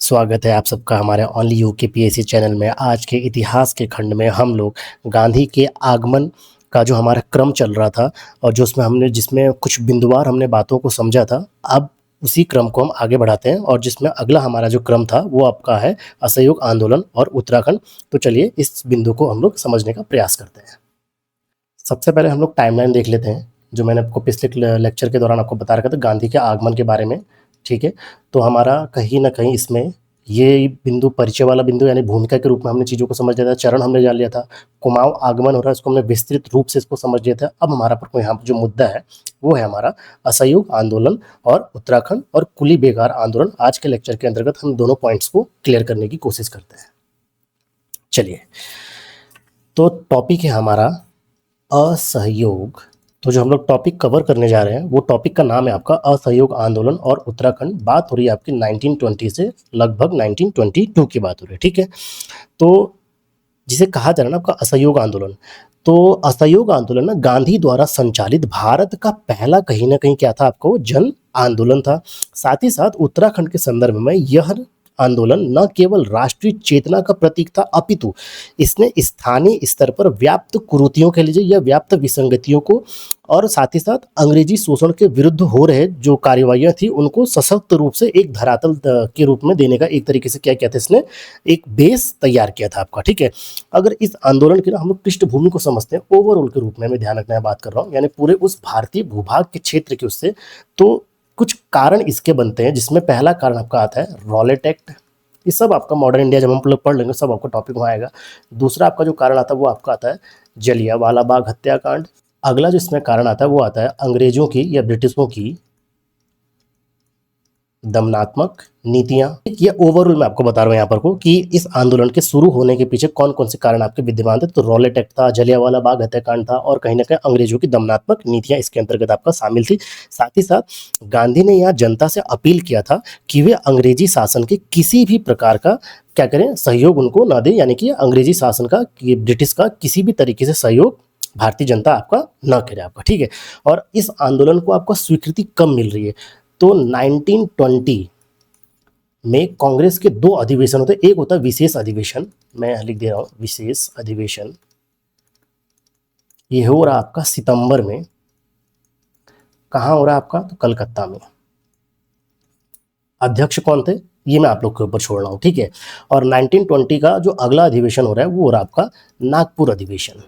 स्वागत है आप सबका हमारे ओनली यू के पीएससी चैनल में। आज के इतिहास के खंड में हम लोग गांधी के आगमन का जो हमारा क्रम चल रहा था और जो उसमें जिसमें कुछ बिंदुवार हमने बातों को समझा था, अब उसी क्रम को हम आगे बढ़ाते हैं और जिसमें अगला हमारा जो क्रम था वो आपका है असहयोग आंदोलन और उत्तराखंड। तो चलिए इस बिंदु को हम लोग समझने का प्रयास करते हैं। सबसे पहले हम लोग टाइमलाइन देख लेते हैं, जो मैंने आपको पिछले लेक्चर के दौरान आपको बता रखा था गांधी के आगमन के बारे में। ठीक है, तो हमारा कहीं ना कहीं इसमें ये बिंदु परिचय वाला बिंदु यानी भूमिका के रूप में हमने चीज़ों को समझ लिया था, चरण हमने जान लिया था, कुमाऊं आगमन हो रहा है इसको हमने विस्तृत रूप से इसको समझ लिया था। अब हमारा पर यहाँ पर जो मुद्दा है वो है हमारा असहयोग आंदोलन और उत्तराखंड और कुली बेगार आंदोलन। आज के लेक्चर के अंतर्गत हम दोनों पॉइंट्स को क्लियर करने की कोशिश करते हैं। चलिए, तो टॉपिक है हमारा असहयोग। तो जो हम लोग टॉपिक कवर करने जा रहे हैं वो टॉपिक का नाम है आपका असहयोग आंदोलन और उत्तराखंड। बात हो रही है आपकी 1920 से लगभग 1922 की बात हो रही है। ठीक है, तो जिसे कहा जा रहा है ना आपका असहयोग आंदोलन, तो असहयोग आंदोलन ना गांधी द्वारा संचालित भारत का पहला कहीं ना कहीं क्या था, आपको जन आंदोलन था। साथ ही साथ उत्तराखंड के संदर्भ में यह आंदोलन न केवल राष्ट्रीय चेतना का प्रतीक था, अपितु इसने स्थानीय स्तर पर व्याप्त कुरीतियों के लिए या व्याप्त विसंगतियों को और साथ ही साथ अंग्रेजी शोषण के विरुद्ध हो रहे जो कार्यवाहियां थी उनको सशक्त रूप से एक धरातल के रूप में देने का एक तरीके से क्या किया था, इसने एक बेस तैयार किया था आपका। ठीक है, अगर इस आंदोलन की ना हम लोग पृष्ठभूमि को समझते हैं ओवरऑल के रूप में, मैं ध्यान रखना है बात कर रहा हूँ, यानी पूरे उस भारतीय भूभाग के क्षेत्र के उससे, तो कुछ कारण इसके बनते हैं, जिसमें पहला कारण आपका आता है रॉलेट एक्ट। ये सब आपका मॉडर्न इंडिया जब हम लोग पढ़ लेंगे सब आपका टॉपिक वहाँ आएगा। दूसरा आपका जो कारण आता है वो आपका आता है जलियांवाला बाग हत्याकांड। अगला जो इसमें कारण आता है वो आता है अंग्रेजों की या ब्रिटिशों की दमनात्मक नीतियां। ये ओवरऑल मैं आपको बता रहा हूँ यहाँ पर को कि इस आंदोलन के शुरू होने के पीछे कौन कौन से कारण आपके विद्यमान थे। तो रॉलेट एक्ट था, जलियांवाला बाग हत्याकांड था और कहीं ना कहीं अंग्रेजों की दमनात्मक नीतियां इसके अंतर्गत आपका शामिल थी। साथ ही साथ गांधी ने यहाँ जनता से अपील किया था कि वे अंग्रेजी शासन के किसी भी प्रकार का क्या करें, सहयोग उनको ना दें, यानी कि अंग्रेजी शासन का, ब्रिटिश का किसी भी तरीके से सहयोग भारतीय जनता आपका न करे आपका। ठीक है, और इस आंदोलन को आपको स्वीकृति कम मिल रही है। तो 1920 में कांग्रेस के दो अधिवेशन होते हैं। एक होता है विशेष अधिवेशन, मैं लिख दे रहा हूं विशेष अधिवेशन, ये हो रहा आपका सितंबर में। कहाँ हो रहा है आपका, तो कलकत्ता में। अध्यक्ष कौन थे ये मैं आप लोग के ऊपर छोड़ रहा हूं। ठीक है, और 1920 का जो अगला अधिवेशन हो रहा है वो हो रहा आपका नागपुर अधिवेशन।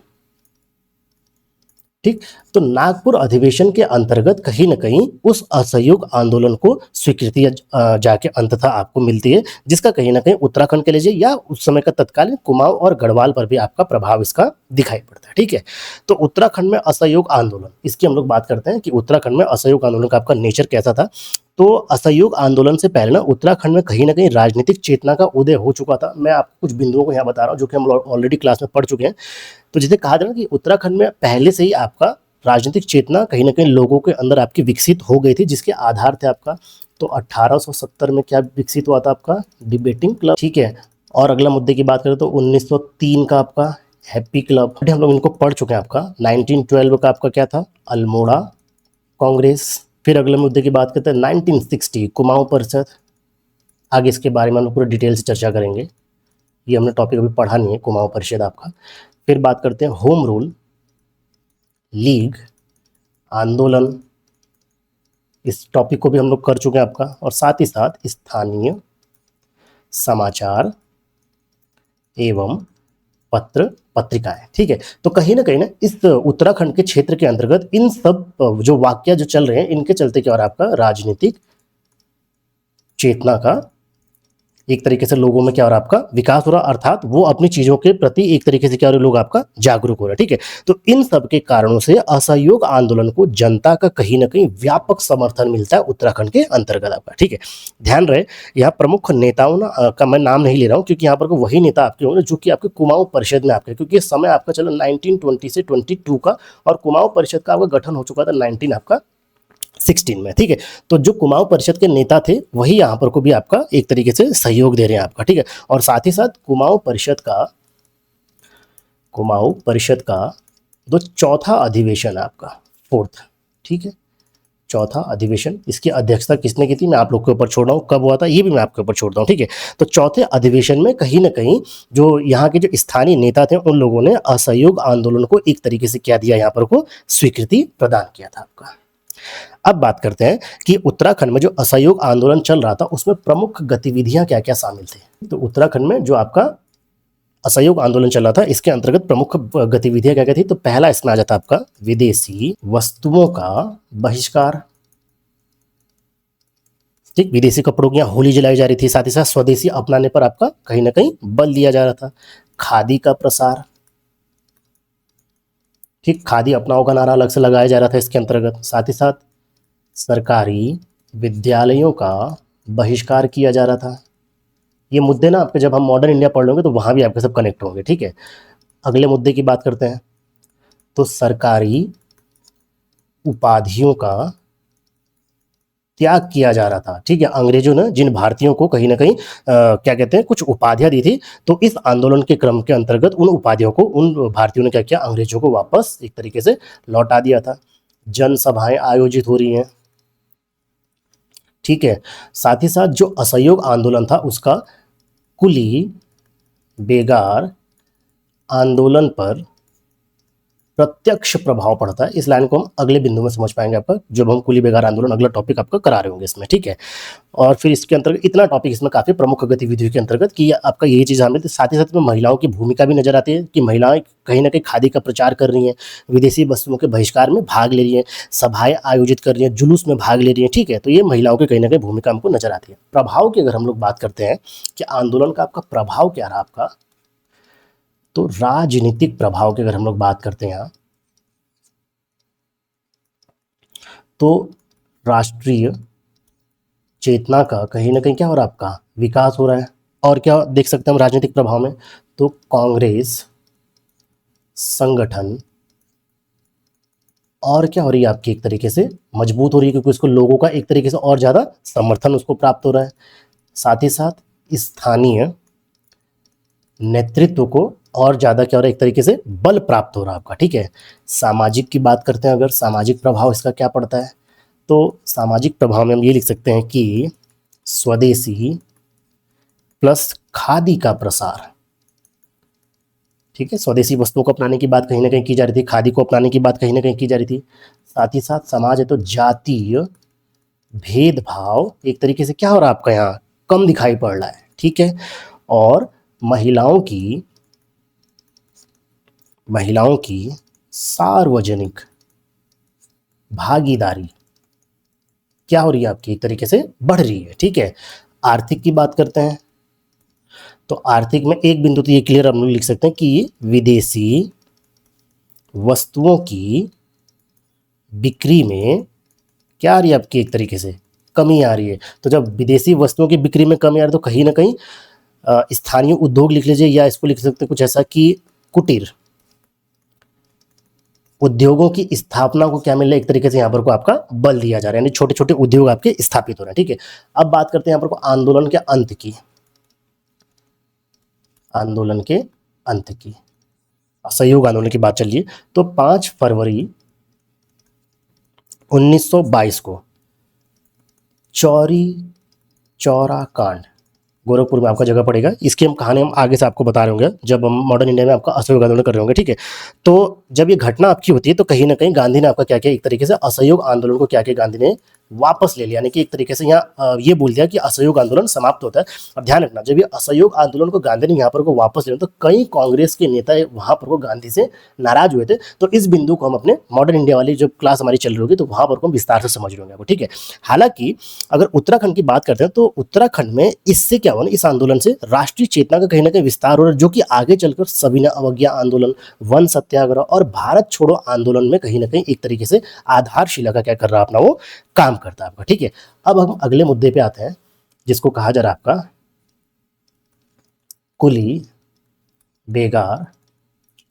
ठीक, तो नागपुर अधिवेशन के अंतर्गत कहीं ना कहीं उस असहयोग आंदोलन को स्वीकृति जाके अंततः आपको मिलती है, जिसका कहीं ना कहीं उत्तराखंड के लिए या उस समय का तत्कालीन कुमाऊं और गढ़वाल पर भी आपका प्रभाव इसका दिखाई पड़ता है। ठीक है, तो उत्तराखंड में असहयोग आंदोलन, इसकी हम लोग बात करते हैं कि उत्तराखंड में असहयोग आंदोलन का आपका नेचर कैसा था। तो असहयोग आंदोलन से पहले ना उत्तराखंड में कहीं ना कहीं राजनीतिक चेतना का उदय हो चुका था। मैं आपको कुछ बिंदुओं को यहाँ बता रहा हूँ जो कि हम ऑलरेडी क्लास में पढ़ चुके हैं। तो जिसे कहा जाए ना कि उत्तराखंड में पहले से ही आपका राजनीतिक चेतना कहीं ना कहीं लोगों के अंदर आपकी विकसित हो गई थी, जिसके आधार थे आपका, तो 1870 में क्या विकसित हुआ था आपका डिबेटिंग क्लब। ठीक है, और अगला मुद्दे की बात करें तो 1903 का आपका हैप्पी क्लब, हम लोग इनको पढ़ चुके हैं। आपका 1912 का आपका क्या था, अल्मोड़ा कांग्रेस। फिर अगले मुद्दे की बात करते हैं 1960 कुमाऊं परिषद। आगे इसके बारे में हम लोग पूरे डिटेल से चर्चा करेंगे, ये हमने टॉपिक अभी पढ़ा नहीं है कुमाऊं परिषद आपका। फिर बात करते हैं होम रूल लीग आंदोलन, इस टॉपिक को भी हम लोग कर चुके हैं आपका। और साथ ही साथ स्थानीय समाचार एवं पत्र पत्रिकाएं। ठीक है, तो कहीं ना इस उत्तराखंड के क्षेत्र के अंतर्गत इन सब जो वाक्य जो चल रहे हैं इनके चलते क्या हो रहा है, आपका राजनीतिक चेतना का एक तरीके से लोगों में क्या हो रहा है, आपका विकास हो रहा, अर्थात वो अपनी चीजों के प्रति एक तरीके से क्या हो रहे, लोग आपका जागरूक हो रहे हैं। ठीक है, तो इन सब के कारणों से असहयोग आंदोलन को जनता का कहीं ना कहीं व्यापक समर्थन मिलता है उत्तराखंड के अंतर्गत आपका। ठीक है, ध्यान रहे यहाँ प्रमुख नेताओं ना का मैं नाम नहीं ले रहा हूँ, क्योंकि यहाँ पर वही नेता आपके होंगे जो कि आपके कुमाऊं परिषद में आपके, क्योंकि समय आपका चलो 1920 से 22 का, और कुमाऊं परिषद का आपका गठन हो चुका था 1916 में। ठीक है, तो जो कुमाऊं परिषद के नेता थे वही यहाँ पर को भी आपका एक तरीके से सहयोग दे रहे हैं आपका। ठीक है, और साथ ही साथ कुमाऊं परिषद का जो चौथा अधिवेशन है आपका, फोर्थ, ठीक है, चौथा अधिवेशन, इसकी अध्यक्षता किसने की थी मैं आप लोग के ऊपर छोड़ रहा हूँ, कब हुआ था ये भी मैं आपके ऊपर छोड़ रहा हूँ, ठीक है। तो चौथे अधिवेशन में कहीं ना कहीं जो यहाँ के जो स्थानीय नेता थे उन लोगों ने असहयोग आंदोलन को एक तरीके से क्या दिया, यहाँ पर को स्वीकृति प्रदान किया था आपका। अब बात करते हैं कि उत्तराखंड में जो असहयोग आंदोलन चल रहा था उसमें प्रमुख गतिविधियां क्या क्या शामिल थी। तो उत्तराखंड में जो आपका असहयोग आंदोलन चल रहा था इसके अंतर्गत प्रमुख गतिविधियां क्या क्या थी। तो पहला इसमें आ जाता आपका विदेशी वस्तुओं का बहिष्कार, ठीक, विदेशी कपड़ों की यहाँ होली जलाई जा रही थी, साथ ही साथ स्वदेशी अपनाने पर आपका कहीं ना कहीं बल दिया जा रहा था। खादी का प्रसार, ठीक, खादी अपनाओ का नारा अलग से लगाया जा रहा था इसके अंतर्गत। साथ ही साथ सरकारी विद्यालयों का बहिष्कार किया जा रहा था। ये मुद्दे ना आपके जब हम मॉडर्न इंडिया पढ़ लेंगे तो वहाँ भी आपके सब कनेक्ट होंगे, ठीक है। अगले मुद्दे की बात करते हैं। तो सरकारी उपाधियों का त्याग किया जा रहा था, ठीक है। अंग्रेजों ने जिन भारतीयों को कहीं ना कहीं क्या कहते हैं कुछ उपाधियां दी थी, तो इस आंदोलन के क्रम के अंतर्गत उन उपाधियों को उन भारतीयों ने क्या किया, अंग्रेजों को वापस एक तरीके से लौटा दिया था। जनसभाएं आयोजित हो रही हैं, ठीक है। साथ ही साथ जो असहयोग आंदोलन था उसका कुली बेगार आंदोलन पर प्रत्यक्ष प्रभाव पड़ता है। इस लाइन को हम अगले बिंदु में समझ पाएंगे आपका, जब हम कुली बेगार आंदोलन अगला टॉपिक आपका करा रहे होंगे इसमें, ठीक है। और फिर इसके अंतर्गत इतना टॉपिक इसमें काफी प्रमुख गतिविधियों के अंतर्गत कि आपका यही चीज हमें, साथ ही साथ में महिलाओं की भूमिका भी नजर आती है कि महिलाएं कहीं ना कहीं खादी का प्रचार कर रही हैं, विदेशी वस्तुओं के बहिष्कार में भाग ले रही हैं, सभाएं आयोजित कर रही हैं, जुलूस में भाग ले रही हैं, ठीक है। तो ये महिलाओं की कहीं ना कहीं भूमिका हमको नजर आती है। प्रभाव की अगर हम लोग बात करते हैं कि आंदोलन का आपका प्रभाव क्या रहा आपका, तो राजनीतिक प्रभाव की अगर हम लोग बात करते हैं यहाँ, तो राष्ट्रीय चेतना का कहीं ना कहीं क्या हो रहा है, आपका विकास हो रहा है। और क्या देख सकते हैं हम राजनीतिक प्रभाव में, तो कांग्रेस संगठन और क्या हो रही है आपकी एक तरीके से मजबूत हो रही है, क्योंकि उसको लोगों का एक तरीके से और ज्यादा समर्थन उसको प्राप्त हो रहा है। साथ ही साथ स्थानीय नेतृत्व को और ज्यादा क्या हो रहा है, एक तरीके से बल प्राप्त हो रहा है आपका, ठीक है। सामाजिक की बात करते हैं, अगर सामाजिक प्रभाव इसका क्या पड़ता है, तो सामाजिक प्रभाव में हम ये लिख सकते हैं कि स्वदेशी प्लस खादी का प्रसार, ठीक है। स्वदेशी वस्तुओं को अपनाने की बात कहीं ना कहीं की जा रही थी, खादी को अपनाने की बात कहीं ना कहीं की जा रही थी। साथ ही साथ समाज है तो जातीय भेदभाव एक तरीके से क्या हो रहा है आपका यहाँ कम दिखाई पड़ रहा है, ठीक है। और महिलाओं की सार्वजनिक भागीदारी क्या हो रही है आपकी एक तरीके से बढ़ रही है, ठीक है। आर्थिक की बात करते हैं, तो आर्थिक में एक बिंदु तो ये क्लियर हम लोग लिख सकते हैं कि विदेशी वस्तुओं की बिक्री में क्या आ रही है आपकी एक तरीके से कमी आ रही है। तो जब विदेशी वस्तुओं की बिक्री में कमी आ रही है तो कहीं ना कहीं स्थानीय उद्योग लिख लीजिए, या इसको लिख सकते हैं कुछ ऐसा कि कुटीर उद्योगों की स्थापना को क्या मिल रहा है, एक तरीके से यहाँ पर को आपका बल दिया जा रहा है, यानी छोटे छोटे उद्योग आपके स्थापित हो रहे हैं, ठीक है। अब बात करते हैं यहाँ पर को आंदोलन के अंत की, आंदोलन के अंत की असहयोग आंदोलन की बात चल रही है। तो 5 फरवरी 1922 को चौरी चौरा कांड गोरखपुर में आपका जगह पड़ेगा। इसकी हम कहानी हम आगे से आपको बता रहे होंगे जब हम मॉडर्न इंडिया में आपका असहयोग आंदोलन कर रहे होंगे, ठीक है। तो जब ये घटना आपकी होती है तो कहीं ना कहीं गांधी ने आपका क्या किया, एक तरीके से असहयोग आंदोलन को क्या किया, गांधी ने वापस ले लिया, यानी कि एक तरीके से यहाँ ये बोल दिया कि असहयोग आंदोलन समाप्त होता है। और ध्यान रखना, जब ये असहयोग आंदोलन को गांधी ने यहाँ पर को वापस लिया तो कई कांग्रेस के नेता वहां पर को गांधी से नाराज हुए थे। तो इस बिंदु को हम अपने मॉडर्न इंडिया वाली जब क्लास हमारी चल रही होगी तो वहां पर को हम विस्तार से समझ रहे होंगे आपको, ठीक है। हालांकि अगर उत्तराखंड की बात करते हैं तो उत्तराखंड में इससे क्या हुआ ना, इस आंदोलन से राष्ट्रीय चेतना का कहीं ना कहीं विस्तार हो रहा है, जो कि आगे चलकर सविनय अवज्ञा आंदोलन, वन सत्याग्रह और भारत छोड़ो आंदोलन में कहीं ना कहीं एक तरीके से आधारशिला का क्या कर रहा है अपना वो काम करता है आपका, ठीक है। अब हम अगले मुद्दे पे आते हैं जिसको कहा जा रहा है आपका कुली बेगार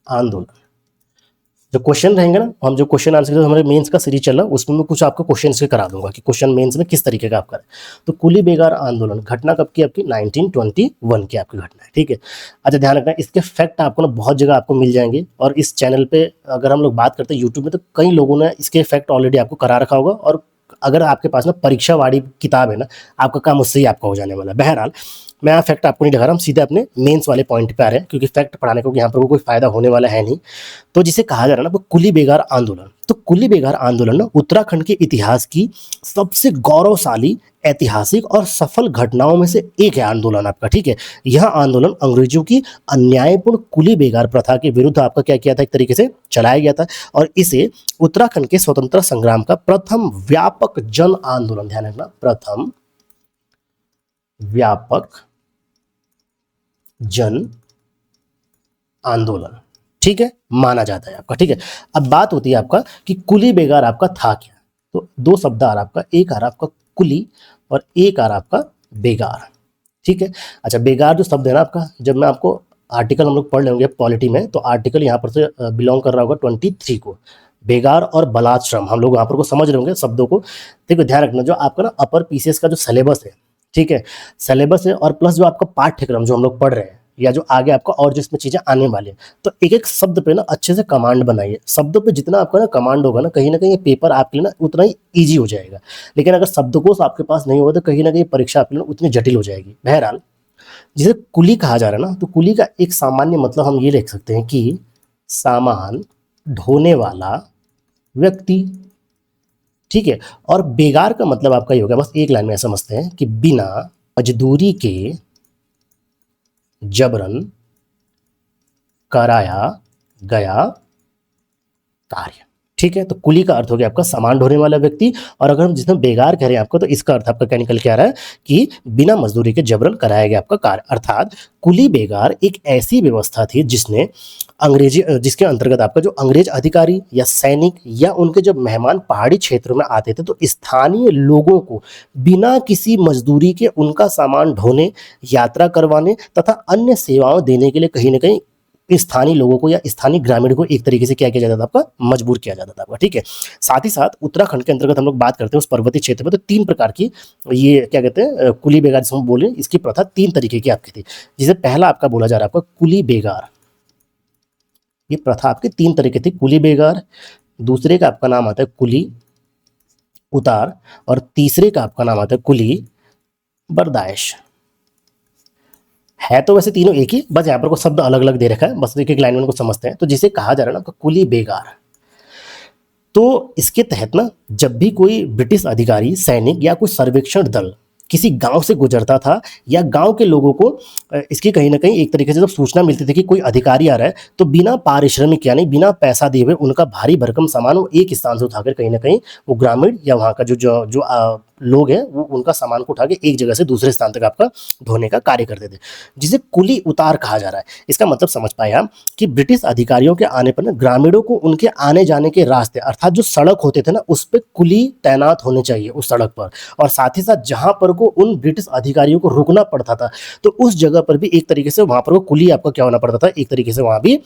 आंदोलन। जो क्वेश्चन रहेंगे ना, हम जो क्वेश्चन आंसर हमारे मेंस का सीरीज चल रहा है उसमें मैं कुछ आपको क्वेश्चन से करा दूंगा कि क्वेश्चन मेंस में किस तरीके का आप करें। तो कुली बेगार आंदोलन घटना कब की आपकी 1921 की आपकी घटना है, ठीक है। अच्छा ध्यान रखना, इसके फैक्ट आपको ना बहुत जगह आपको मिल जाएंगे, और इस चैनल पे अगर हम लोग बात करते हैं यूट्यूब में तो कई लोगों ने इसके फैक्ट ऑलरेडी आपको करा रखा होगा, और अगर आपके पास ना परीक्षा वाली किताब है ना, आपका काम उससे ही आपका हो जाने वाला है। बहरहाल मैं यहाँ फैक्ट आपको नहीं दिखा रहा, हम सीधे अपने मेंस वाले पॉइंट पे आ रहे हैं, क्योंकि फैक्ट पढ़ाने को यहाँ पर कोई फायदा होने वाला है नहीं। तो जिसे कहा जा रहा है ना वो कुली बेगार आंदोलन, तो कुली बेगार आंदोलन ना उत्तराखंड के इतिहास की सबसे गौरवशाली, ऐतिहासिक और सफल घटनाओं में से एक है आंदोलन आपका, ठीक है। यह आंदोलन अंग्रेजों की अन्यायपूर्ण कुली बेगार प्रथा के विरुद्ध आपका क्या किया था, एक तरीके से चलाया गया था, और इसे उत्तराखंड के स्वतंत्रता संग्राम का प्रथम व्यापक जन आंदोलन, ध्यान रखना, प्रथम व्यापक जन आंदोलन, ठीक है, माना जाता है आपका, ठीक है। अब बात होती है आपका कि कुली बेगार आपका था क्या। तो दो शब्द आ रहा आपका, एक आ रहा आपका कुली और एक आ रहा आपका बेगार, ठीक है। अच्छा, बेगार जो शब्द है ना आपका, जब मैं आपको आर्टिकल हम लोग पढ़ लेंगे पॉलिटी में, तो आर्टिकल यहाँ पर से बिलोंग कर रहा होगा 23 को। बेगार और बलात् श्रम हम लोग यहाँ पर को समझ रहे होंगे शब्दों को। देखो ध्यान रखना, जो आपका ना अपर पीसीएस का जो सिलेबस है, ठीक है, सिलेबस है, और प्लस जो आपका पाठ्यक्रम जो हम लोग पढ़ रहे हैं, या जो आगे आपका और जिसमें चीजें आने वाली हैं, तो एक एक शब्द पे ना अच्छे से कमांड बनाइए। शब्दों पे जितना आपका ना कमांड होगा ना कहीं ये पेपर आपके लिए ना उतना ही ईजी हो जाएगा। लेकिन अगर शब्दकोश आपके पास नहीं होगा तो कहीं ना कहीं परीक्षा आपके लिए उतनी जटिल हो जाएगी। बहरहाल जिसे कुली कहा जा रहा है ना, तो कुली का एक सामान्य मतलब हम ये लिख सकते हैं कि सामान ढोने वाला व्यक्ति, ठीक है। और बेगार का मतलब आपका ये होगा, बस एक लाइन में समझते हैं कि बिना मजदूरी के जबरन कराया गया कार्य, ठीक है। तो कुली का अर्थ हो गया आपका सामान ढोने वाला व्यक्ति, और अगर हम जिसमें बेगार कह रहे हैं आपको, तो इसका अर्थ आपका क्या निकल के आ रहा है कि बिना मजदूरी के जबरन कराया गया आपका कार्य। अर्थात कुली बेगार एक ऐसी व्यवस्था थी जिसने जिसके अंतर्गत आपका जो अंग्रेज अधिकारी या सैनिक या उनके जब मेहमान पहाड़ी क्षेत्रों में आते थे, तो स्थानीय लोगों को बिना किसी मजदूरी के उनका सामान ढोने, यात्रा करवाने तथा अन्य सेवाओं देने के लिए कहीं ना कहीं स्थानीय लोगों को या स्थानीय ग्रामीण को एक तरीके से क्या किया जाता था आपका, मजबूर किया जाता था आपका, ठीक है। साथ ही साथ उत्तराखंड के अंतर्गत हम लोग बात करते हैं उस पर्वतीय क्षेत्र में, तो 3 प्रकार की ये क्या कहते हैं कुली बेगार जिसको हम बोले, इसकी प्रथा 3 तरीके की आपकी थी। जिसे पहला आपका बोला जा रहा है आपका कुली बेगार, ये प्रथा आपकी 3 तरीके थी, कुली बेगार, दूसरे का आपका नाम आता है कुली उतार, और तीसरे का आपका नाम आता है कुली बर्दाश्त। है तो वैसे तीनों एक ही, बस यहाँ पर को शब्द अलग अलग दे रखा है, बस एक एक लाइन में उनको समझते हैं। तो जिसे कहा जा रहा है ना कुली बेगार, तो इसके तहत ना जब भी कोई ब्रिटिश अधिकारी, सैनिक या कोई सर्वेक्षण दल किसी गांव से गुजरता था, या गांव के लोगों को इसकी कहीं ना कहीं एक तरीके से जब सूचना मिलती थी कि कोई अधिकारी आ रहा है, तो बिना पारिश्रमिक यानी बिना पैसा दिए हुए उनका भारी भरकम सामान वो एक स्थान से उठाकर कहीं ना कहीं वो ग्रामीण या वहाँ का जो लोग हैं वो उनका सामान को उठा के एक जगह से दूसरे स्थान तक आपका ढोने का कार्य करते थे, जिसे कुली उतार कहा जा रहा है। इसका मतलब समझ पाए हम कि ब्रिटिश अधिकारियों के आने पर ना ग्रामीणों को उनके आने जाने के रास्ते, अर्थात जो सड़क होते थे ना, उस पर कुली तैनात होने चाहिए उस सड़क पर, और साथ ही साथ जहां पर को उन ब्रिटिश अधिकारियों को रुकना पड़ता था, तो उस जगह पर भी एक तरीके से वहां पर वो कुली आपका क्या होना पड़ता था, एक तरीके से वहां भी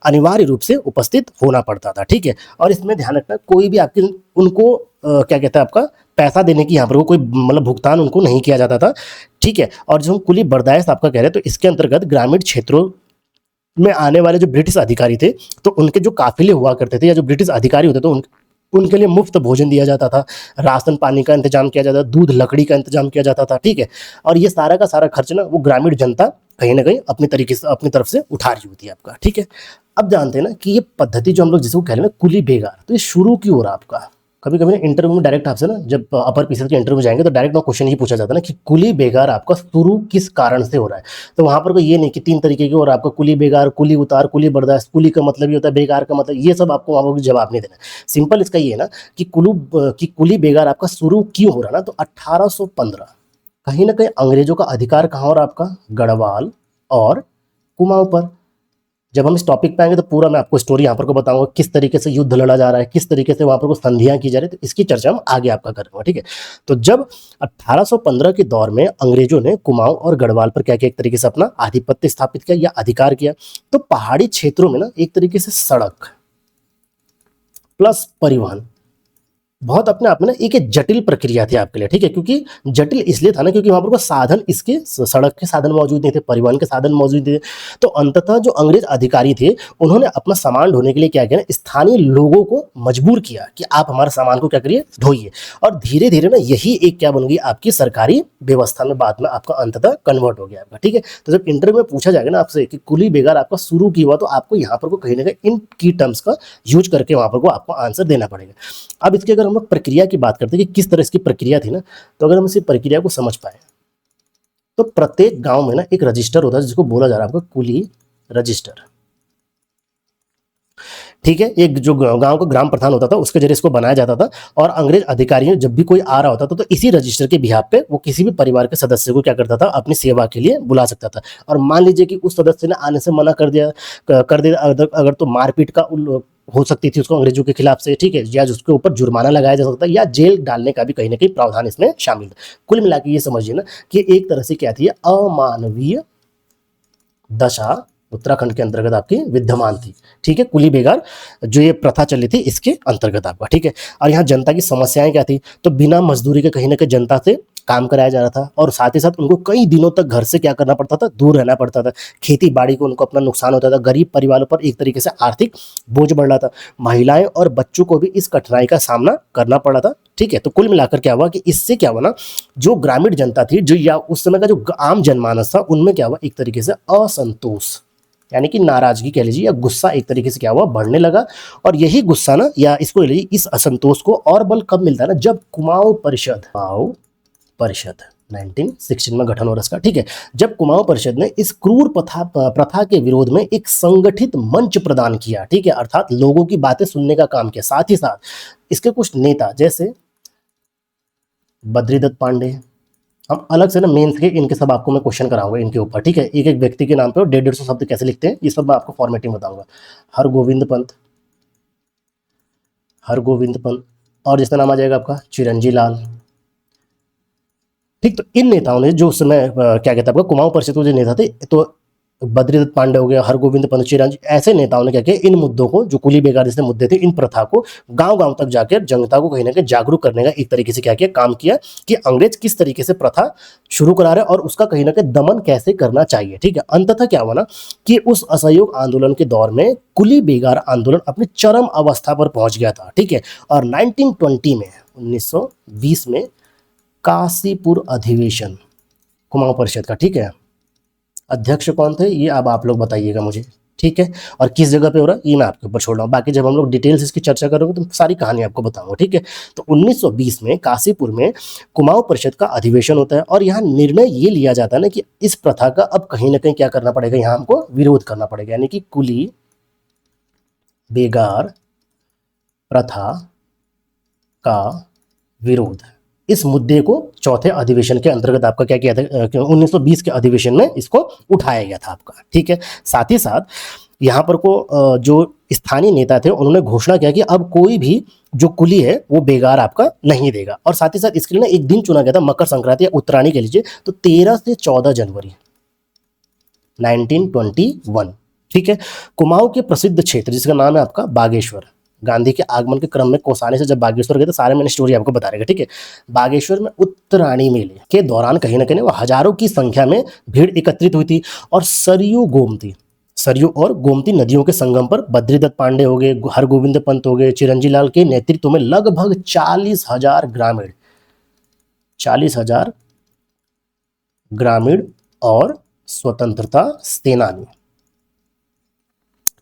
अनिवार्य रूप से उपस्थित होना पड़ता था, ठीक है। और इसमें ध्यान रखना, कोई भी आपके उनको क्या कहता है आपका पैसा देने की यहाँ पर कोई मतलब भुगतान उनको नहीं किया जाता था, ठीक है। और जो हम कुली बर्दाश्त आपका कह रहे हैं, तो इसके अंतर्गत ग्रामीण क्षेत्रों में आने वाले जो ब्रिटिश अधिकारी थे, तो उनके जो काफिले हुआ करते थे या जो ब्रिटिश अधिकारी होते थे, उनके लिए मुफ्त भोजन दिया जाता था, राशन पानी का इंतजाम किया जाता था, दूध लकड़ी का इंतजाम किया जाता था, ठीक है। और ये सारा का सारा खर्च ना वो ग्रामीण जनता कहीं ना कहीं अपनी तरीके से अपनी तरफ से उठा रही होती है आपका, ठीक है। अब जानते हैं ना कि ये पद्धति जो हम लोग जिसको कह रहे हैं ना कुली बेगार, तो ये शुरू क्यों हो रहा है आपका। कभी कभी ना इंटरव्यू में डायरेक्ट आपसे ना जब अपर पीसीएस के इंटरव्यू में जाएंगे तो डायरेक्ट ना क्वेश्चन ही पूछा जाता है ना कि कुली बेगार आपका शुरू किस कारण से हो रहा है। तो वहां पर कोई ये नहीं कि 3 तरीके के और आपका कुली बेगार, कुली उतार, कुली बर्दाश्त, कुली का मतलब ये होता है, बेगार का मतलब, ये सब आपको वहां पर जवाब नहीं देना। सिंपल इसका ये है ना कि कुली बेगार आपका शुरू क्यों हो रहा ना, तो 1815 कहीं ना कहीं अंग्रेजों का अधिकार कहाँ हो रहा आपका, गढ़वाल और कुमाऊं पर। जब हम इस टॉपिक पे आएंगे तो पूरा मैं आपको स्टोरी यहाँ पर को बताऊंगा, किस तरीके से युद्ध लड़ा जा रहा है, किस तरीके से वहां पर को संधियां की जा रही है, तो इसकी चर्चा हम आगे आपका करेंगे, ठीक है। तो जब 1815 के दौर में अंग्रेजों ने कुमाऊं और गढ़वाल पर क्या किया, एक तरीके से अपना आधिपत्य स्थापित किया या अधिकार किया, तो पहाड़ी क्षेत्रों में ना एक तरीके से सड़क प्लस परिवहन बहुत अपने आप में ना एक जटिल प्रक्रिया थी आपके लिए, ठीक है? क्योंकि जटिल इसलिए था ना क्योंकि वहाँ पर कोई साधन इसके सड़क के साधन मौजूद नहीं थे, परिवहन के साधन मौजूद थे। तो अंततः जो अंग्रेज अधिकारी थे, उन्होंने अपना सामान ढोने के लिए क्या किया ना, स्थानीय लोगों को मजबूर किया कि आप हमारे सामान को क्या करिए, ढोइए। और धीरे-धीरे ना यही एक क्या बन गई आपकी सरकारी व्यवस्था में बाद में आपका अंततः कन्वर्ट हो गया आपका, ठीक है? तो जब इंटरव्यू में पूछा जाएगा ना आपसे कि कुली बेगार आपका शुरू क्यों हुआ, तो आपको यहाँ पर को कहीं न कहीं इन की टर्म्स का यूज़ करके वहाँ पर को आपको आंसर देना पड़ेगा। अब इसकी अगर हम लोग प्रक्रिया की बात करते हैं कि किस तरह इसकी प्रक्रिया थी ना, तो अगर हम इसी प्रक्रिया को समझ पाए, तो प्रत्येक गांव में ना एक रजिस्टर होता है जिसको बोला जा रहा है आपका कुली रजिस्टर, ठीक है? एक जो गांव का ग्राम प्रधान होता था उसके जरिए इसको बनाया जाता था। और अंग्रेज अधिकारियों जब भी कोई आ रहा होता था तो इसी रजिस्टर के बिहाफ पे वो किसी भी परिवार के सदस्य को क्या करता था, अपनी सेवा के लिए बुला सकता था। और मान लीजिए कि उस सदस्य ने आने से मना कर दिया अगर तो मारपीट का हो सकती थी उसको अंग्रेजों के खिलाफ से, ठीक है? या उसके ऊपर जुर्माना लगाया जा सकता है या जेल डालने का भी कहीं ना कहीं प्रावधान इसमें शामिल था। कुल मिला के ये समझिए ना कि एक तरह से क्या थी, अमानवीय दशा उत्तराखंड के अंतर्गत आपकी विद्यमान थी, ठीक है? कुली बेगार जो ये प्रथा चली थी इसके अंतर्गत आपका, ठीक है? और यहाँ जनता की समस्याएं क्या थी, तो बिना मजदूरी के कहीं ना कहीं जनता से काम कराया जा रहा था और साथ ही साथ उनको कई दिनों तक घर से क्या करना पड़ता था, दूर रहना पड़ता था। खेती बाड़ी को उनको अपना नुकसान होता था, गरीब परिवारों पर एक तरीके से आर्थिक बोझ बढ़ रहा था, महिलाएं और बच्चों को भी इस कठिनाई का सामना करना पड़ा था, ठीक है? तो कुल मिलाकर क्या हुआ कि इससे क्या हुआ ना, जो ग्रामीण जनता थी, जो या उस समय का जो आम जनमानस था, उनमें क्या हुआ, एक तरीके से असंतोष यानी कि नाराजगी कह लीजिए या गुस्सा एक तरीके से क्या हुआ, बढ़ने लगा। और यही गुस्सा ना या इसको लीजिए, इस असंतोष को और बल कब मिलता है ना, जब कुमाऊं परिषद 1916 में गठन हो रहा इसका, ठीक है? जब कुमाऊं परिषद ने इस क्रूर प्रथा के विरोध में एक संगठित मंच प्रदान किया, ठीक है? अर्थात लोगों की बातें सुनने का काम किया। साथ ही साथ इसके कुछ नेता जैसे बद्रीदत्त पांडे, हम अलग से ना मेंस के इनके सब आपको मैं क्वेश्चन कराऊंगा इनके ऊपर, ठीक है? एक एक व्यक्ति के नाम पे 150-150 शब्द कैसे लिखते हैं ये सब मैं आपको फॉर्मेटिंग बताऊंगा। हरगोविंद पंत, और जिसका नाम आ जाएगा आपका चिरंजी लाल, ठीक? तो इन नेताओं ने जो उस समय क्या कहते हैं आपका कुमाऊं परिषद के जो नेता थे, तो बद्रीदत्त पांडे हो गया, हरगोविंद पंत, चिरंजी, ऐसे नेताओं ने क्या किया, इन मुद्दों को जो कुली बेगार जैसे मुद्दे थे, इन प्रथा को गांव गांव तक जाकर जनता को कहीं ना कहीं जागरूक करने का एक तरीके से क्या किया, काम किया कि अंग्रेज किस तरीके से प्रथा शुरू करा रहे और उसका कहीं ना कहीं दमन कैसे करना चाहिए, ठीक है? अंततः क्या हुआ ना कि उस असहयोग आंदोलन के दौर में कुली बेगार आंदोलन अपनी चरम अवस्था पर पहुंच गया था, ठीक है? और 1920 में काशीपुर अधिवेशन कुमाऊं परिषद का, ठीक है? अध्यक्ष कौन थे ये अब आप लोग बताइएगा मुझे, ठीक है? और किस जगह पे हो रहा है ये मैं आपके ऊपर छोड़ रहा हूँ, बाकी जब हम लोग डिटेल्स इसकी चर्चा करेंगे तो सारी कहानी आपको बताऊंगा, ठीक है? तो 1920 में काशीपुर में कुमाऊं परिषद का अधिवेशन होता है और यहाँ निर्णय ये लिया जाता है ना कि इस प्रथा का अब कहीं ना कहीं क्या करना पड़ेगा, यहाँ हमको विरोध करना पड़ेगा, यानी कि कुली बेगार प्रथा का विरोध। इस मुद्दे को चौथे अधिवेशन के अंतर्गत आपका क्या किया था, 1920 के अधिवेशन में इसको उठाया गया था आपका, ठीक है? साथ ही साथ यहाँ पर को जो स्थानीय नेता थे उन्होंने घोषणा किया कि अब कोई भी जो कुली है वो बेगार आपका नहीं देगा। और साथ ही साथ इसके लिए ना एक दिन चुना गया था, मकर संक्रांति या उत्तरायणी के लीजिए, तो 13 से 14 जनवरी 1921, ठीक है? कुमाऊं के प्रसिद्ध क्षेत्र जिसका नाम है आपका बागेश्वर, गांधी के आगमन के क्रम में कोसानी से जब बागेश्वर गए तो सारे मैंने स्टोरी आपको बता रहेगा, ठीक है? बागेश्वर में उत्तरायणी मेले के दौरान कहीं ना कहीं वो हजारों की संख्या में भीड़ एकत्रित हुई थी और सरयू और गोमती नदियों के संगम पर बद्रीदत्त पांडे हो गए, हरगोविंद पंत हो गए, चिरंजी लाल के नेतृत्व में लगभग 40,000 ग्रामीण और स्वतंत्रता सेनानी,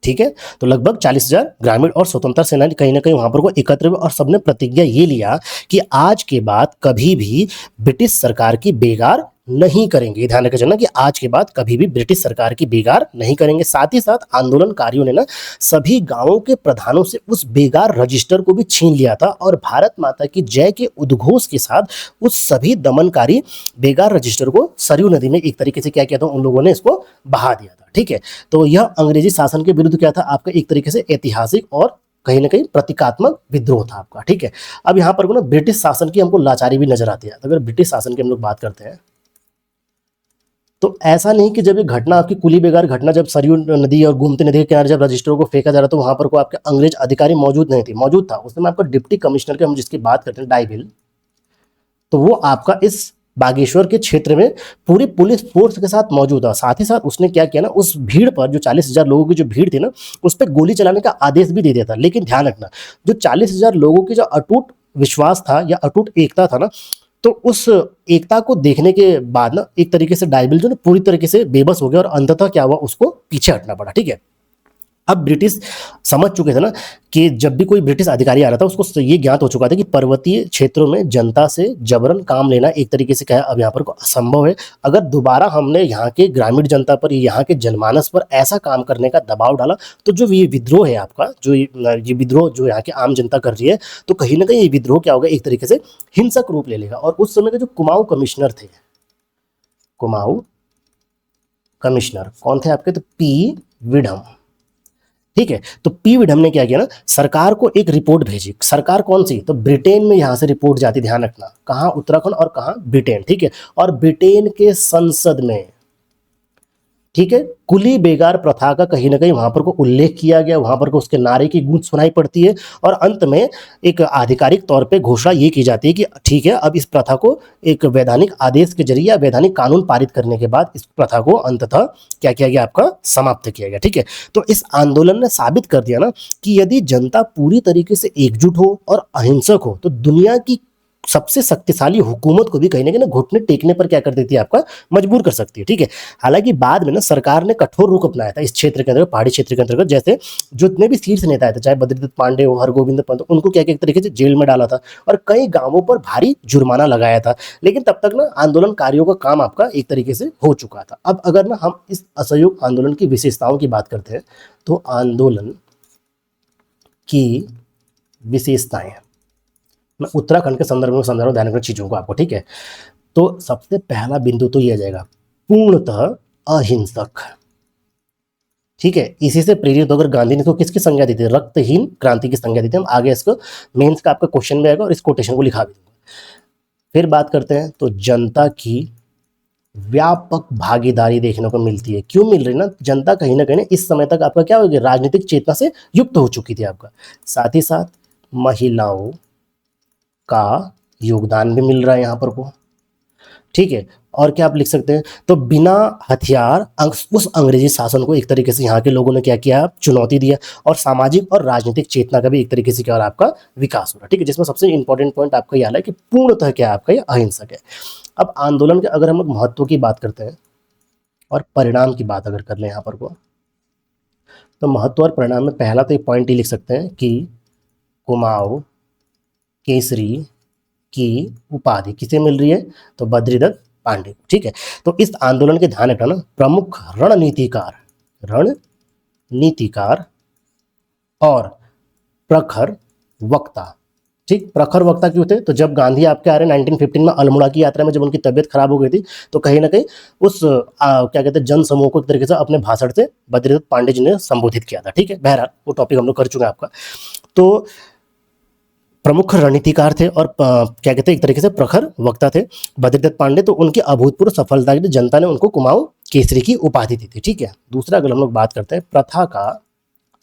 ठीक है? तो लगभग 40,000 ग्रामीण और स्वतंत्रता सेनानी कहीं ना कहीं वहां पर को एकत्र हुए और सबने प्रतिज्ञा ये लिया कि आज के बाद कभी भी ब्रिटिश सरकार की बेगार नहीं करेंगे। ध्यान रखना कि आज के बाद कभी भी ब्रिटिश सरकार की बेगार नहीं करेंगे। साथ ही साथ आंदोलनकारियों ने ना सभी गांवों के प्रधानों से उस बेगार रजिस्टर को भी छीन लिया था और भारत माता की जय के उद्घोष के साथ उस सभी दमनकारी बेगार रजिस्टर को सरयू नदी में एक तरीके से क्या किया था, उन लोगों ने इसको बहा दिया था, ठीक है? तो यह अंग्रेजी शासन के विरुद्ध क्या था आपका, एक तरीके से ऐतिहासिक और कहीं ना कहीं प्रतीकात्मक विद्रोह था आपका, ठीक है? अब यहाँ पर ना ब्रिटिश शासन की हमको लाचारी भी नजर आती है। तो अगर ब्रिटिश शासन की हम लोग बात करते हैं तो ऐसा नहीं कि जब ये घटना आपकी कुली बेगार घटना जब सरयू नदी और गोमती नदी के किनारे जब रजिस्टरों को फेंका जा रहा तो वहां पर कोई आपके अंग्रेज अधिकारी मौजूद नहीं थे, मौजूद था उस समय आपका डिप्टी कमिश्नर के हम जिसकी बात करते हैं डाइविल, तो वो आपका इस बागेश्वर के क्षेत्र में पूरी पुलिस फोर्स के साथ मौजूद था। साथ ही साथ उसने क्या किया ना, उस भीड़ पर जो 40,000 लोगों की जो भीड़ थी ना, उस पर गोली चलाने का आदेश भी दे दिया था। लेकिन ध्यान रखना, जो 40,000 लोगों की जो अटूट विश्वास था या अटूट एकता था ना, तो उस एकता को देखने के बाद ना एक तरीके से डाइविल जो ना पूरी तरीके से बेबस हो गया और अंततः क्या हुआ, उसको पीछे हटना पड़ा। ठीक है, अब ब्रिटिश समझ चुके थे ना कि जब भी कोई ब्रिटिश अधिकारी आ रहा था उसको ये ज्ञात हो चुका था कि पर्वतीय क्षेत्रों में जनता से जबरन काम लेना एक तरीके से क्या है, अब यहाँ पर को असंभव है। अगर दोबारा हमने यहाँ के ग्रामीण जनता पर, यहाँ के जनमानस पर ऐसा काम करने का दबाव डाला तो जो ये विद्रोह है आपका, जो ये विद्रोह जो यहाँ की आम जनता कर रही है, तो कहीं ना कहीं ये विद्रोह क्या होगा, एक तरीके से हिंसक रूप ले लेगा। और उस समय के जो कुमाऊं कमिश्नर थे, कुमाऊं कमिश्नर कौन थे आपके, तो पी विडम। ठीक है, तो पी विडम ने क्या किया ना, सरकार को एक रिपोर्ट भेजी। सरकार कौन सी, तो ब्रिटेन में यहां से रिपोर्ट जाती, ध्यान रखना कहां, उत्तराखंड और कहां, ब्रिटेन। ठीक है, और ब्रिटेन के संसद में, ठीक है, कुली बेगार प्रथा का कहीं ना कहीं वहां पर को उल्लेख किया गया, वहां पर को उसके नारे की गूंज सुनाई पड़ती है और अंत में एक आधिकारिक तौर पे घोषणा ये की जाती है कि ठीक है, अब इस प्रथा को एक वैधानिक आदेश के जरिए या वैधानिक कानून पारित करने के बाद इस प्रथा को अंततः क्या किया गया, आपका समाप्त किया गया। ठीक है, तो इस आंदोलन ने साबित कर दिया ना कि यदि जनता पूरी तरीके से एकजुट हो और अहिंसक हो तो दुनिया की सबसे शक्तिशाली हुकूमत को भी कहीं ना कहीं घुटने टेकने पर क्या कर देती है, आपका मजबूर कर सकती है। ठीक है, हालांकि बाद में ना सरकार ने कठोर रुख अपनाया था इस क्षेत्र के अंदर, पहाड़ी क्षेत्र के अंतर्गत, जैसे जितने भी शीर्ष नेता थे, चाहे बद्रीदत्त पांडे हो, हरगोविंद पंत, उनको क्या एक तरीके से जेल में डाला था और कई गांवों पर भारी जुर्माना लगाया था। लेकिन तब तक ना आंदोलनकारियों का काम आपका एक तरीके से हो चुका था। अब अगर ना हम इस असहयोग आंदोलन की विशेषताओं की बात करते हैं तो आंदोलन की विशेषताएं मैं उत्तराखंड के संदर्भ में समझा रहा हूँ, ध्यान रखना चीजों को आपको। ठीक है, तो सबसे पहला बिंदु तो ये आ जाएगा पूर्णतः अहिंसक। ठीक है, इसी से प्रेरित होकर गांधी ने तो किसकी संज्ञा दी थी, रक्तहीन क्रांति की संज्ञा दी थी। हम आगे इसको मेंस का आपका क्वेश्चन में आएगा और इस कोटेशन को लिखा भी दूंगा। फिर बात करते हैं तो जनता की व्यापक भागीदारी देखने को मिलती है। क्यों मिल रही ना, जनता कहीं ना कहीं इस समय तक आपका क्या हो गया, राजनीतिक चेतना से युक्त हो चुकी थी आपका। साथ ही साथ महिलाओं का योगदान भी मिल रहा है यहाँ पर को। ठीक है, और क्या आप लिख सकते हैं, तो बिना हथियार उस अंग्रेजी शासन को एक तरीके से यहाँ के लोगों ने क्या किया, चुनौती दिया और सामाजिक और राजनीतिक चेतना का भी एक तरीके से क्या आपका विकास हो रहा है। ठीक है, जिसमें सबसे इंपॉर्टेंट पॉइंट आपका यह है कि पूर्णतः क्या आपका ये अहिंसक है। अब आंदोलन के अगर हम लोग महत्व की बात करते हैं और परिणाम की बात अगर कर लें यहाँ पर को, तो महत्व और परिणाम में पहला तो एक पॉइंट ही लिख सकते हैं कि कुमाऊं केसरी की उपाधि किसे मिल रही है, तो बद्रीदत्त पांडे। ठीक है, तो इस आंदोलन के ध्यान रखना प्रमुख रणनीतिकार और प्रखर वक्ता। ठीक, प्रखर वक्ता क्यों थे, तो जब गांधी आपके आ रहे 1915 में अल्मोड़ा की यात्रा में जब उनकी तबीयत खराब हो गई थी तो कहीं ना कहीं उस क्या कहते हैं जन समूह को एक तरीके से अपने भाषण से बद्रीदत्त पांडे जी ने संबोधित किया था। ठीक है, बहरहाल वो टॉपिक हम लोग कर चुके हैं आपका। तो प्रमुख रणनीतिकार थे और क्या कहते हैं एक तरीके से प्रखर वक्ता थे बद्रीदत्त पांडे। तो उनकी अभूतपूर्व सफलता के लिए जनता ने उनको कुमाऊं केसरी की उपाधि दी थी। ठीक है, दूसरा अगर हम लोग बात करते हैं प्रथा का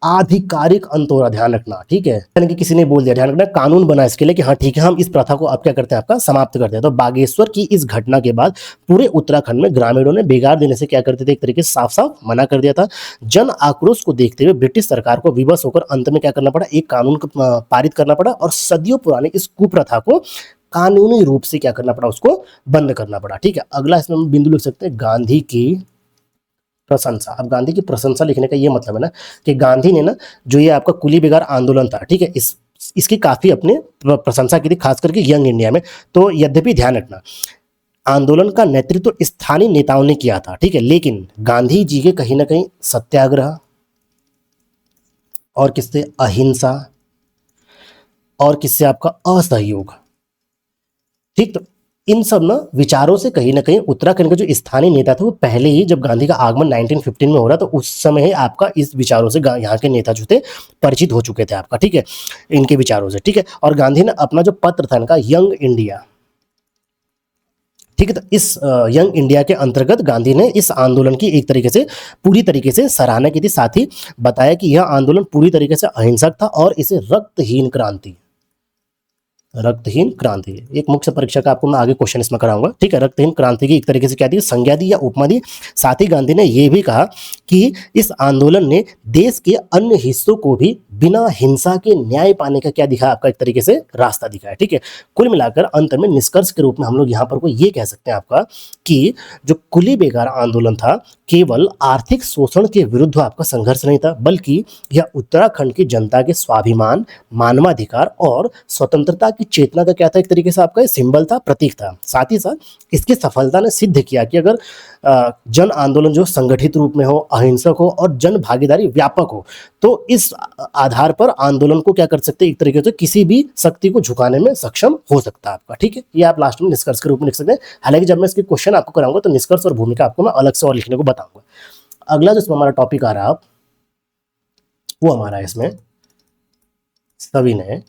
आधिकारिक अंत हो रहा, ध्यान रखना। ठीक है, यानी कि किसी ने बोल दिया, ध्यान रखना कानून बना इसके लिए कि हाँ ठीक है हम इस प्रथा को आप क्या करते हैं, आपका समाप्त करते हैं। तो बागेश्वर की इस घटना के बाद पूरे उत्तराखंड में ग्रामीणों ने बेगार देने से क्या करते थे, एक तरीके से साफ साफ मना कर दिया था। जन आक्रोश को देखते हुए ब्रिटिश सरकार को विवश होकर अंत में क्या करना पड़ा, एक कानून को पारित करना पड़ा और सदियों पुरानी इस कुप्रथा को कानूनी रूप से क्या करना पड़ा, उसको बंद करना पड़ा। ठीक है, अगला इसमें हम बिंदु लिख सकते हैं गांधी की प्रशंसा। अब गांधी की प्रशंसा लिखने का ये मतलब है ना कि गांधी ने ना जो ये आपका कुली बेगार आंदोलन था, ठीक है, इसकी काफी अपने प्रशंसा की थी, खास करके यंग इंडिया में। तो यद्यपि ध्यान रखना आंदोलन का नेतृत्व तो स्थानीय नेताओं ने किया था, ठीक है, लेकिन गांधी जी के कहीं ना कहीं सत्याग्रह और किससे अहिंसा और किससे आपका असहयोग, ठीक, तो इन सब ना विचारों से कहीं ना कहीं उत्तराखंड के जो स्थानीय नेता थे वो पहले ही जब गांधी का आगमन 1915 में हो रहा तो उस समय ही आपका इस विचारों से यहाँ के नेता जो थे परिचित हो चुके थे आपका, ठीक है, इनके विचारों से। ठीक है, और गांधी ने अपना जो पत्र था इनका यंग इंडिया, ठीक ठीक है। तो इस यंग इंडिया के अंतर्गत गांधी ने इस आंदोलन की एक तरीके से पूरी तरीके से सराहना की थी, साथ ही बताया कि यह आंदोलन पूरी तरीके से अहिंसक था और इसे रक्तहीन क्रांति एक मुख्य परीक्षा का आपको मैं आगे क्वेश्चन इसमें कराऊंगा, ठीक है। रक्तहीन क्रांति की एक तरीके से क्या दी, संज्ञा दी या उपमा दी। साथ ही गांधी ने यह भी कहा कि इस आंदोलन ने देश के अन्य हिस्सों को भी बिना हिंसा के न्याय पाने का क्या दिखा, आपका एक तरीके से रास्ता दिखाया, ठीक है। कुल मिलाकर अंत में निष्कर्ष के रूप में हम लोग यहाँ पर को ये कह सकते हैं आपका कि जो कुली बेगार आंदोलन था केवल आर्थिक शोषण के विरुद्ध आपका संघर्ष नहीं था, बल्कि यह उत्तराखंड की जनता के स्वाभिमान, मानवाधिकार और स्वतंत्रता की चेतना का क्या था, एक तरीके से आपका सिंबल था, प्रतीक था। साथ ही साथ इसकी सफलता ने सिद्ध किया कि अगर जन आंदोलन जो संगठित रूप में हो, अहिंसक हो और जन भागीदारी व्यापक हो, तो इस आधार पर आंदोलन को क्या कर सकते हैं, एक तरीके से किसी भी शक्ति को झुकाने में सक्षम हो सकता है आपका, ठीक है। ये आप लास्ट में निष्कर्ष के रूप में लिख सकते हैं। हालांकि जब मैं इसके क्वेश्चन आपको कराऊंगा तो निष्कर्ष और भूमिका आपको मैं अलग से और लिखने को बताऊंगा। अगला जो इसमें हमारा टॉपिक आ रहा है वो हमारा इसमें सविनय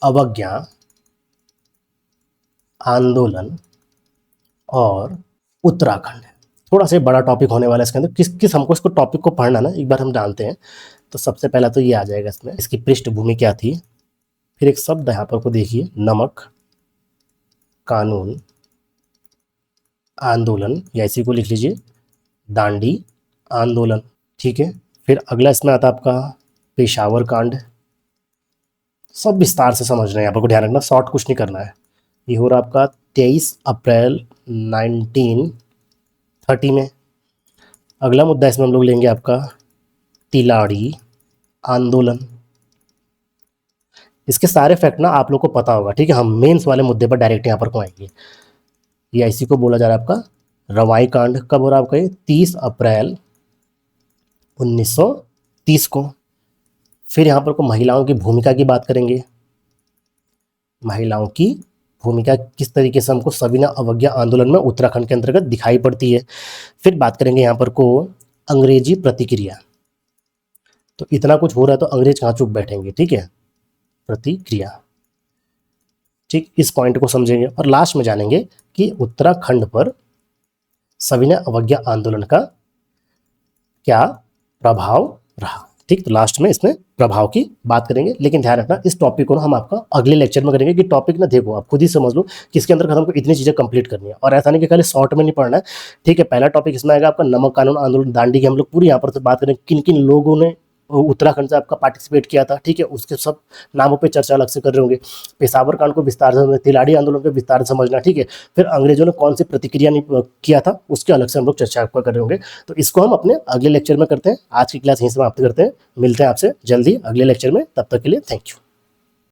अवज्ञा आंदोलन और उत्तराखंड है। थोड़ा सा बड़ा टॉपिक होने वाला है इसके अंदर। किस हमको इसको टॉपिक को पढ़ना ना, एक बार हम जानते हैं। तो सबसे पहला तो ये आ जाएगा इसमें, इसकी पृष्ठभूमि क्या थी, फिर एक शब्द यहाँ पर को देखिए, नमक कानून आंदोलन, या इसी को लिख लीजिए दांडी आंदोलन, ठीक है। फिर अगला इसमें आता आपका पेशावर कांड। सब विस्तार से समझना है, यहाँ पर को ध्यान रखना, शॉर्ट कुछ नहीं करना है। ये हो रहा आपका 23 अप्रैल 1930 में। अगला मुद्दा इसमें हम लोग लेंगे आपका तिलाड़ी आंदोलन। इसके सारे फैक्ट ना आप लोग को पता होगा, ठीक है। हम मेंस वाले मुद्दे पर डायरेक्ट यहाँ पर को आएंगे। ये इसी को बोला जा रहा है आपका रवाई कांड। कब हो रहा है आपका ये, 30 अप्रैल 1930 को। फिर यहाँ पर को महिलाओं की भूमिका की बात करेंगे। महिलाओं की भूमिका किस तरीके से हमको सविनय अवज्ञा आंदोलन में उत्तराखंड के अंतर्गत दिखाई पड़ती है। फिर बात करेंगे यहाँ पर को अंग्रेजी प्रतिक्रिया। तो इतना कुछ हो रहा है तो अंग्रेज कहाँ चुप बैठेंगे, ठीक है। प्रतिक्रिया, ठीक, इस पॉइंट को समझेंगे। और लास्ट में जानेंगे कि उत्तराखंड पर सविनय अवज्ञा आंदोलन का क्या प्रभाव रहा, ठीक। तो लास्ट में इसमें प्रभाव की बात करेंगे। लेकिन ध्यान रखना इस टॉपिक को ना हम आपका अगले लेक्चर में करेंगे, कि टॉपिक ना देखो आप खुद ही समझ लो कि इसके अंदर हमको इतनी चीजें कंप्लीट करनी है। और ऐसा नहीं कि खाली शॉर्ट में नहीं पढ़ना है, ठीक है। पहला टॉपिक इसमें आएगा आपका नमक कानून आंदोलन दांडी की। हम लोग पूरी यहाँ पर से बात करेंगे किन किन लोगों ने उत्तराखंड से आपका पार्टिसिपेट किया था, ठीक है। उसके सब नामों पे चर्चा अलग से कर रहे होंगे। पेशावर कांड को विस्तार से, तिलाड़ी आंदोलन को विस्तार से समझना, ठीक है। फिर अंग्रेजों ने कौन सी प्रतिक्रिया किया था उसके अलग से हम लोग चर्चा आपका कर रहे होंगे। तो इसको हम अपने अगले लेक्चर में करते हैं। आज की क्लास यहीं समाप्त करते हैं। मिलते हैं आपसे जल्दी अगले लेक्चर में, तब तक के लिए थैंक यू।